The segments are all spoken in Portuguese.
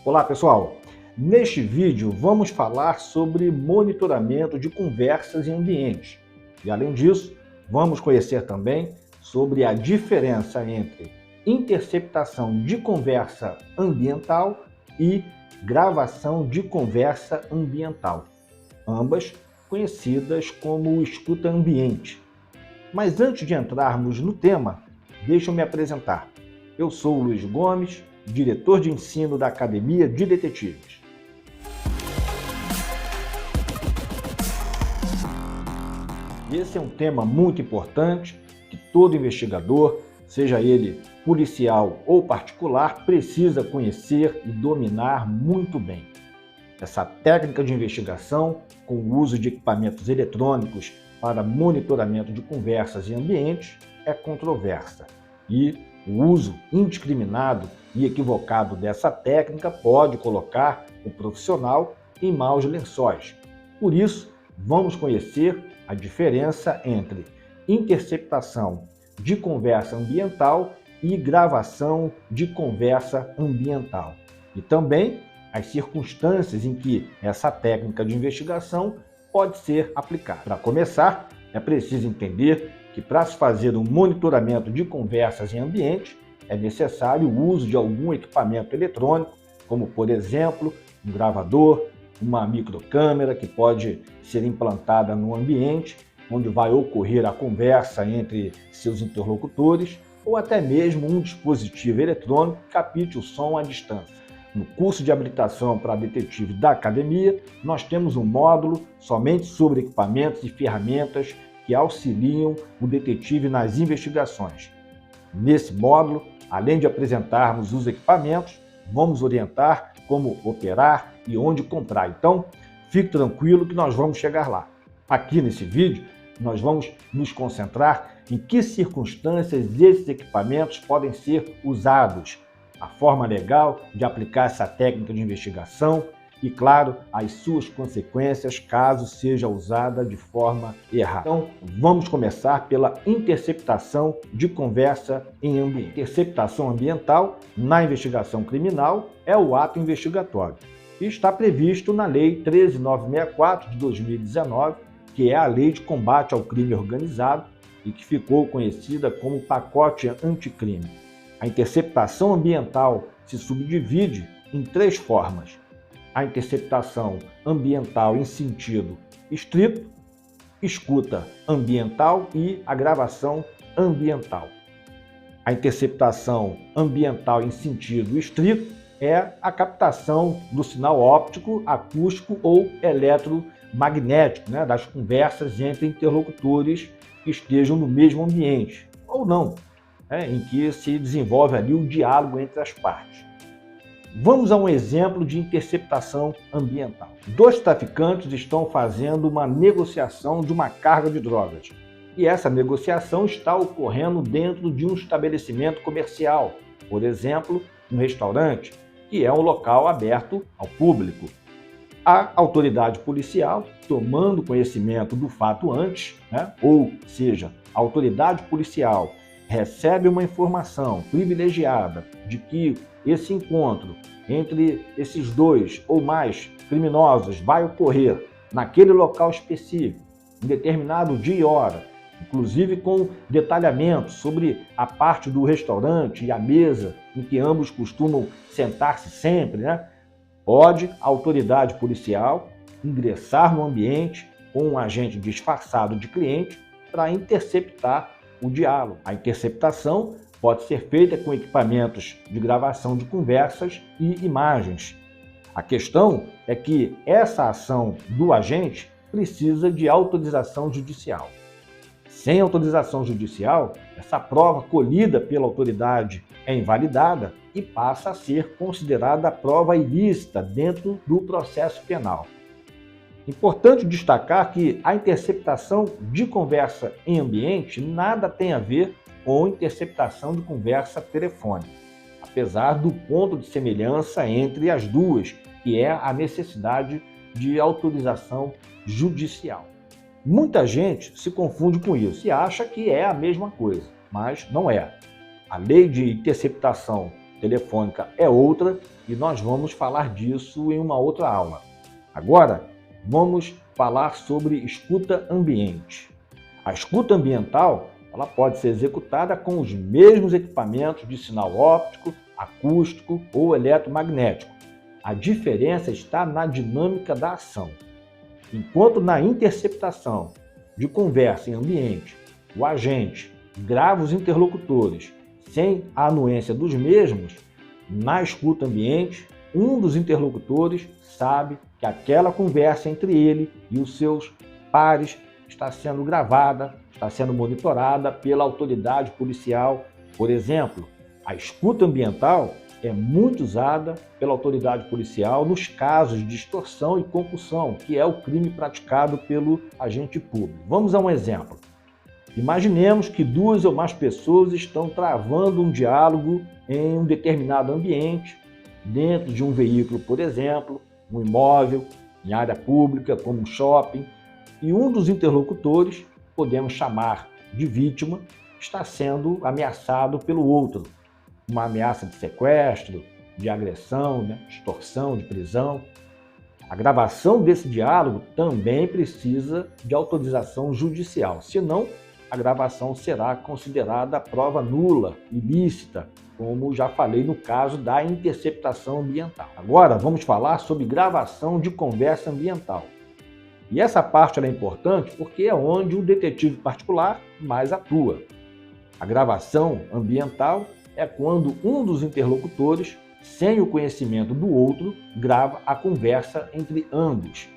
Olá pessoal, neste vídeo vamos falar sobre monitoramento de conversas em ambientes e além disso vamos conhecer também sobre a diferença entre interceptação de conversa ambiental e gravação de conversa ambiental, ambas conhecidas como escuta ambiente. Mas antes de entrarmos no tema, deixa eu me apresentar. Eu sou o Luiz Gomes, diretor de ensino da Academia de Detetives. Esse é um tema muito importante que todo investigador, seja ele policial ou particular, precisa conhecer e dominar muito bem. Essa técnica de investigação, com o uso de equipamentos eletrônicos para monitoramento de conversas em ambientes, é controversa e o uso indiscriminado e equivocado dessa técnica pode colocar o profissional em maus lençóis. Por isso, vamos conhecer a diferença entre interceptação de conversa ambiental e gravação de conversa ambiental. E também as circunstâncias em que essa técnica de investigação pode ser aplicada. Para começar, é preciso entender que para se fazer um monitoramento de conversas em ambiente, é necessário o uso de algum equipamento eletrônico, como por exemplo, um gravador, uma microcâmera que pode ser implantada no ambiente, onde vai ocorrer a conversa entre seus interlocutores, ou até mesmo um dispositivo eletrônico que capte o som à distância. No curso de habilitação para detetive da Academia, nós temos um módulo somente sobre equipamentos e ferramentas que auxiliam o detetive nas investigações. Nesse módulo, além de apresentarmos os equipamentos, vamos orientar como operar e onde comprar. Então, fique tranquilo que nós vamos chegar lá. Aqui nesse vídeo, nós vamos nos concentrar em que circunstâncias esses equipamentos podem ser usados, a forma legal de aplicar essa técnica de investigação e, claro, as suas consequências caso seja usada de forma errada. Então, vamos começar pela interceptação de conversa em ambiente. Interceptação ambiental na investigação criminal é o ato investigatório e está previsto na Lei 13.964 de 2019, que é a Lei de Combate ao Crime Organizado e que ficou conhecida como Pacote Anticrime. A interceptação ambiental se subdivide em três formas: a interceptação ambiental em sentido estrito, escuta ambiental e a gravação ambiental. A interceptação ambiental em sentido estrito é a captação do sinal óptico, acústico ou eletromagnético, das conversas entre interlocutores que estejam no mesmo ambiente, ou não, em que se desenvolve ali o diálogo entre as partes. Vamos a um exemplo de interceptação ambiental. Dois traficantes estão fazendo uma negociação de uma carga de drogas. E essa negociação está ocorrendo dentro de um estabelecimento comercial, por exemplo, um restaurante, que é um local aberto ao público. A autoridade policial, tomando conhecimento do fato antes, ou seja, a autoridade policial recebe uma informação privilegiada de que esse encontro entre esses dois ou mais criminosos vai ocorrer naquele local específico, em determinado dia e hora, inclusive com detalhamento sobre a parte do restaurante e a mesa em que ambos costumam sentar-se sempre, pode a autoridade policial ingressar no ambiente com um agente disfarçado de cliente para interceptar o diálogo. A interceptação pode ser feita com equipamentos de gravação de conversas e imagens. A questão é que essa ação do agente precisa de autorização judicial. Sem autorização judicial, essa prova colhida pela autoridade é invalidada e passa a ser considerada prova ilícita dentro do processo penal. Importante destacar que a interceptação de conversa em ambiente nada tem a ver com interceptação de conversa telefônica, apesar do ponto de semelhança entre as duas, que é a necessidade de autorização judicial. Muita gente se confunde com isso e acha que é a mesma coisa, mas não é. A lei de interceptação telefônica é outra e nós vamos falar disso em uma outra aula. Agora, vamos falar sobre escuta ambiente. A escuta ambiental ela pode ser executada com os mesmos equipamentos de sinal óptico, acústico ou eletromagnético. A diferença está na dinâmica da ação. Enquanto na interceptação de conversa em ambiente, o agente grava os interlocutores sem a anuência dos mesmos, na escuta ambiente, um dos interlocutores sabe que aquela conversa entre ele e os seus pares está sendo gravada, está sendo monitorada pela autoridade policial. Por exemplo, a escuta ambiental é muito usada pela autoridade policial nos casos de extorsão e compulsão, que é o crime praticado pelo agente público. Vamos a um exemplo. Imaginemos que duas ou mais pessoas estão travando um diálogo em um determinado ambiente, dentro de um veículo, por exemplo, um imóvel, em área pública, como um shopping, e um dos interlocutores, podemos chamar de vítima, está sendo ameaçado pelo outro. Uma ameaça de sequestro, de agressão, extorsão, de prisão. A gravação desse diálogo também precisa de autorização judicial, senão a gravação será considerada prova nula, ilícita, como já falei no caso da interceptação ambiental. Agora vamos falar sobre gravação de conversa ambiental. E essa parte é importante porque é onde o detetive particular mais atua. A gravação ambiental é quando um dos interlocutores, sem o conhecimento do outro, grava a conversa entre ambos.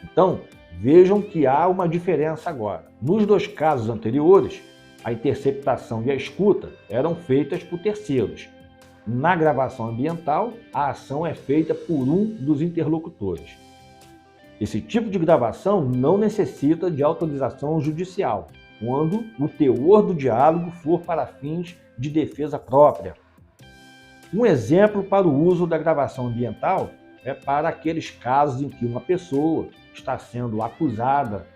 Então, vejam que há uma diferença agora. Nos dois casos anteriores, a interceptação e a escuta eram feitas por terceiros. Na gravação ambiental, a ação é feita por um dos interlocutores. Esse tipo de gravação não necessita de autorização judicial, quando o teor do diálogo for para fins de defesa própria. Um exemplo para o uso da gravação ambiental é para aqueles casos em que uma pessoa está sendo acusada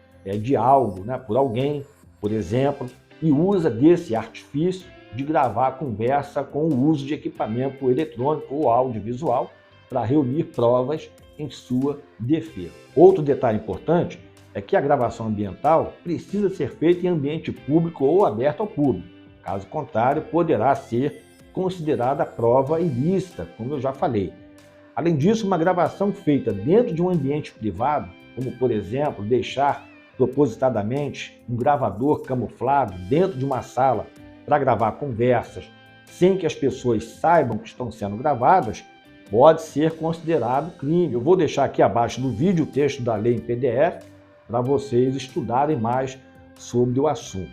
de algo, por alguém, por exemplo, e usa desse artifício de gravar a conversa com o uso de equipamento eletrônico ou audiovisual para reunir provas em sua defesa. Outro detalhe importante é que a gravação ambiental precisa ser feita em ambiente público ou aberto ao público. Caso contrário, poderá ser considerada prova ilícita, como eu já falei. Além disso, uma gravação feita dentro de um ambiente privado, como por exemplo, deixar propositadamente um gravador camuflado dentro de uma sala para gravar conversas sem que as pessoas saibam que estão sendo gravadas, pode ser considerado crime. Eu vou deixar aqui abaixo do vídeo o texto da lei em PDF para vocês estudarem mais sobre o assunto.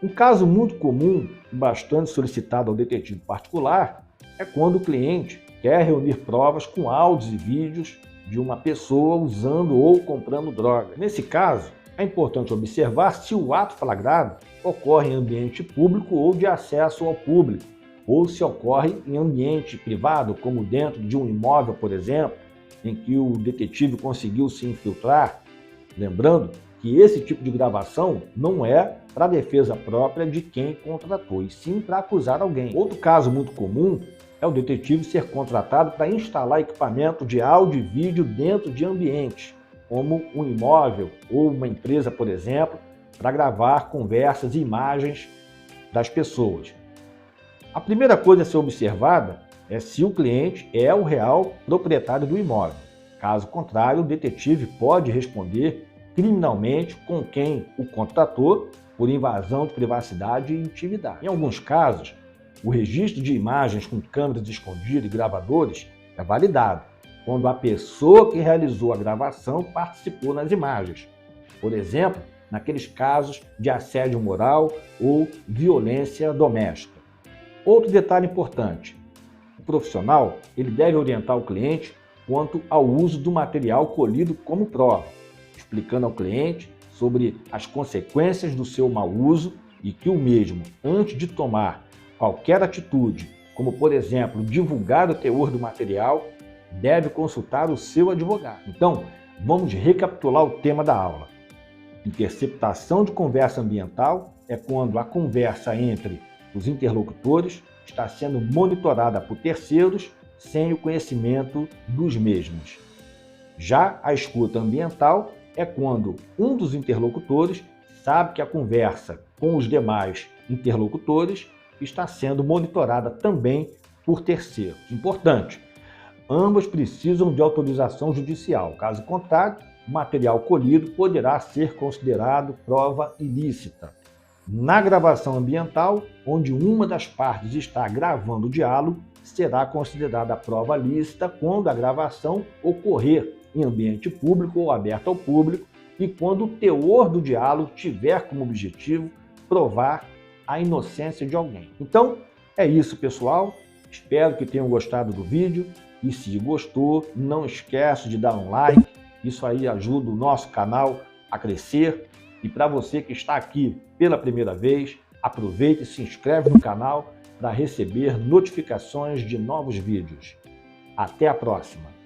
Um caso muito comum e bastante solicitado ao detetive particular é quando o cliente quer reunir provas com áudios e vídeos de uma pessoa usando ou comprando droga. Nesse caso, é importante observar se o ato flagrado ocorre em ambiente público ou de acesso ao público, ou se ocorre em ambiente privado, como dentro de um imóvel, por exemplo, em que o detetive conseguiu se infiltrar. Lembrando que esse tipo de gravação não é para defesa própria de quem contratou, e sim para acusar alguém. Outro caso muito comum é o detetive ser contratado para instalar equipamento de áudio e vídeo dentro de ambientes, como um imóvel ou uma empresa, por exemplo, para gravar conversas e imagens das pessoas. A primeira coisa a ser observada é se o cliente é o real proprietário do imóvel. Caso contrário, o detetive pode responder criminalmente com quem o contratou por invasão de privacidade e intimidade. Em alguns casos, o registro de imagens com câmeras escondidas e gravadores é validado quando a pessoa que realizou a gravação participou nas imagens. Por exemplo, naqueles casos de assédio moral ou violência doméstica. Outro detalhe importante: o profissional ele deve orientar o cliente quanto ao uso do material colhido como prova, explicando ao cliente sobre as consequências do seu mau uso e que o mesmo, antes de tomar qualquer atitude, como por exemplo divulgar o teor do material, deve consultar o seu advogado. Então, vamos recapitular o tema da aula. Interceptação de conversa ambiental é quando a conversa entre os interlocutores está sendo monitorada por terceiros sem o conhecimento dos mesmos. Já a escuta ambiental é quando um dos interlocutores sabe que a conversa com os demais interlocutores está sendo monitorada também por terceiros. Importante, ambos precisam de autorização judicial. Caso contrário, o material colhido poderá ser considerado prova ilícita. Na gravação ambiental, onde uma das partes está gravando o diálogo, será considerada prova lícita quando a gravação ocorrer em ambiente público ou aberto ao público e quando o teor do diálogo tiver como objetivo provar a inocência de alguém. Então, é isso, pessoal. Espero que tenham gostado do vídeo e se gostou, não esquece de dar um like. Isso aí ajuda o nosso canal a crescer. E para você que está aqui pela primeira vez, aproveite e se inscreve no canal para receber notificações de novos vídeos. Até a próxima!